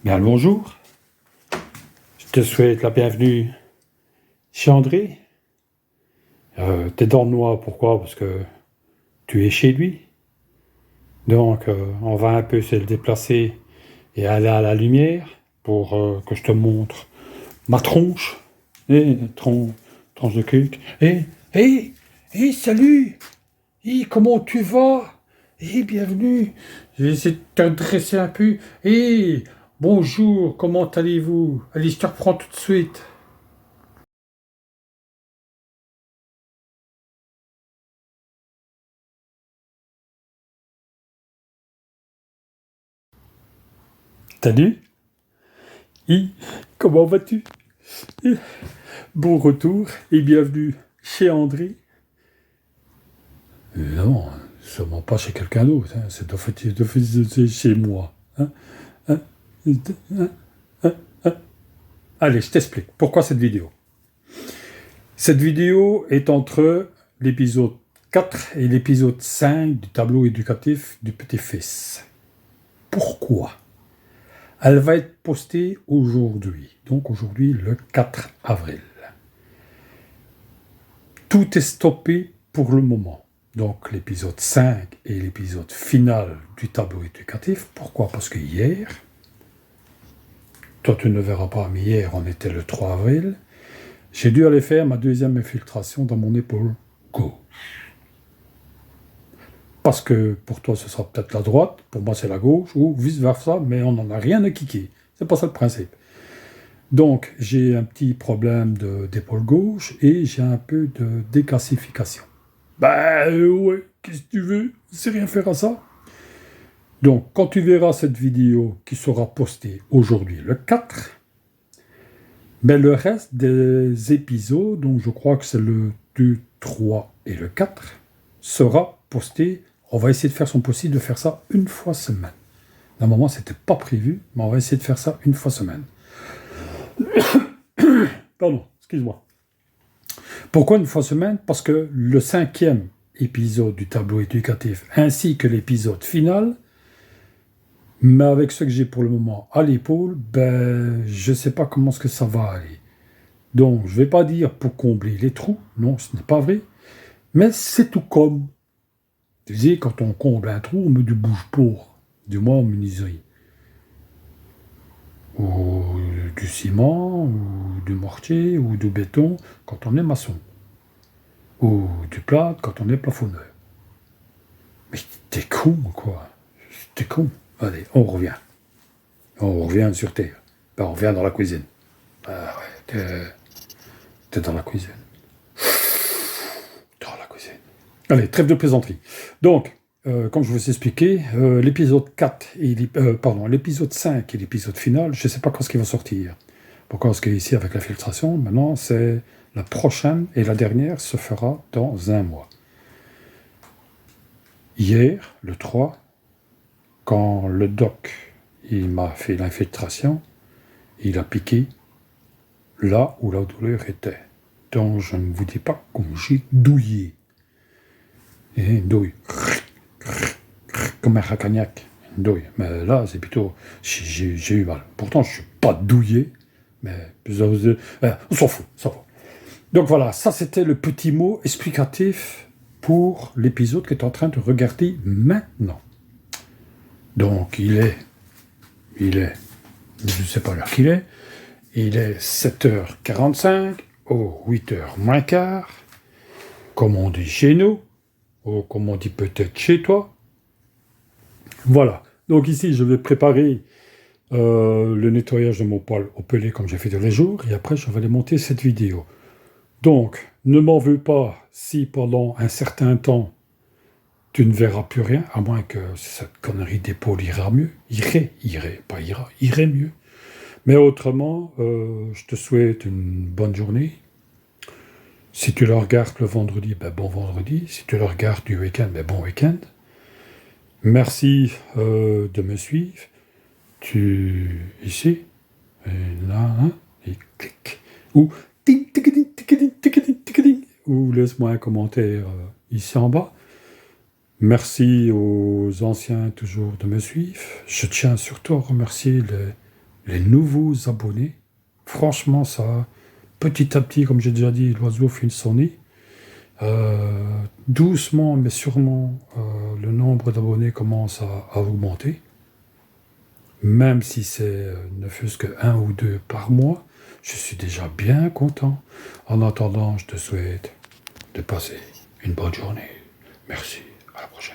Bien le bonjour, je te souhaite la bienvenue chez André. T'es dans le noir, pourquoi? Parce que tu es chez lui. Donc on va un peu se déplacer et aller à la lumière pour que je te montre ma tronche. Tronche de culte. Salut. Comment tu vas? Bienvenue. Je vais essayer de t'adresser un peu. Bonjour, comment allez-vous? Allez, je te reprends tout de suite. Salut. Comment vas-tu? Hi, Bon retour et bienvenue chez André. Non, sûrement pas chez quelqu'un d'autre, hein. C'est d'office chez moi. Hein, hein, hein, hein. Allez, je t'explique. Pourquoi cette vidéo? Cette vidéo est entre l'épisode 4 et l'épisode 5 du tableau éducatif du petit-fils. Pourquoi? Elle va être postée aujourd'hui, donc aujourd'hui le 4 avril. Tout est stoppé pour le moment. Donc l'épisode 5 et l'épisode final du tableau éducatif. Pourquoi? Parce que hier, toi tu ne verras pas, mais hier on était le 3 avril, j'ai dû aller faire ma deuxième infiltration dans mon épaule gauche. Parce que pour toi ce sera peut-être la droite, pour moi c'est la gauche, ou vice versa, mais on n'en a rien à kicker. C'est pas ça le principe. Donc j'ai un petit problème d'épaule gauche et j'ai un peu de décalcification. Ouais, qu'est-ce que tu veux? Je sais rien faire à ça. Donc, quand tu verras cette vidéo qui sera postée aujourd'hui, le 4, le reste des épisodes, donc je crois que c'est le 2, 3 et le 4, sera posté. On va essayer de faire son possible de faire ça une fois semaine. Normalement, c'était pas prévu, mais on va essayer de faire ça une fois semaine. Pardon, excuse-moi. Pourquoi une fois semaine? Parce que le 5e épisode du tableau éducatif, ainsi que l'épisode final, mais avec ce que j'ai pour le moment à l'épaule, je ne sais pas comment est-ce que ça va aller. Donc, je ne vais pas dire pour combler les trous, non, ce n'est pas vrai, mais c'est tout comme. Tu sais, quand on comble un trou, on met du bouge-pour, du moins en menuiserie. Ou du ciment, ou du mortier, ou du béton, quand on est maçon. Ou du plâtre, quand on est plafonneur. Mais t'es con, quoi. T'es con. Allez, on revient. On revient sur Terre. On revient dans la cuisine. Ah ouais, t'es dans la cuisine. Dans la cuisine. Allez, trêve de plaisanterie. Donc, comme je vous ai expliqué, l'épisode 5 et l'épisode final, je ne sais pas quand ce qui va sortir. Pourquoi? Parce qu'ici, avec la filtration, maintenant, c'est la prochaine et la dernière se fera dans un mois. Hier, le 3, quand le doc il m'a fait l'infiltration, il a piqué là où la douleur était. Donc je ne vous dis pas comment j'ai douillé. Et une douille. Comme un racagnac. Une douille. Mais là, c'est plutôt... J'ai eu mal. Pourtant, je ne suis pas douillé. Mais on s'en fout. Donc voilà, ça c'était le petit mot explicatif pour l'épisode que tu es en train de regarder maintenant. Donc il est, je ne sais pas l'heure qu'il est, il est 7h45, ou 8h moins quart, comme on dit chez nous, ou comme on dit peut-être chez toi. Voilà, donc ici je vais préparer le nettoyage de mon poêle au pellet comme j'ai fait tous les jours, et après je vais aller monter cette vidéo. Donc, ne m'en veux pas si pendant un certain temps tu ne verras plus rien, à moins que cette connerie d'épaule ira mieux. Irait mieux. Mais autrement, je te souhaite une bonne journée. Si tu le regardes le vendredi, bon vendredi. Si tu le regardes du week-end, bon week-end. Merci de me suivre. Ici, et là, et clic. Ou ou laisse-moi un commentaire ici en bas. Merci aux anciens toujours de me suivre. Je tiens surtout à remercier les les nouveaux abonnés. Franchement, ça, petit à petit, comme j'ai déjà dit, l'oiseau fait son nid. Doucement, mais sûrement, le nombre d'abonnés commence à augmenter. Même si c'est ne fût-ce que 1 ou 2 par mois, je suis déjà bien content. En attendant, je te souhaite de passer une bonne journée. Merci, à la prochaine.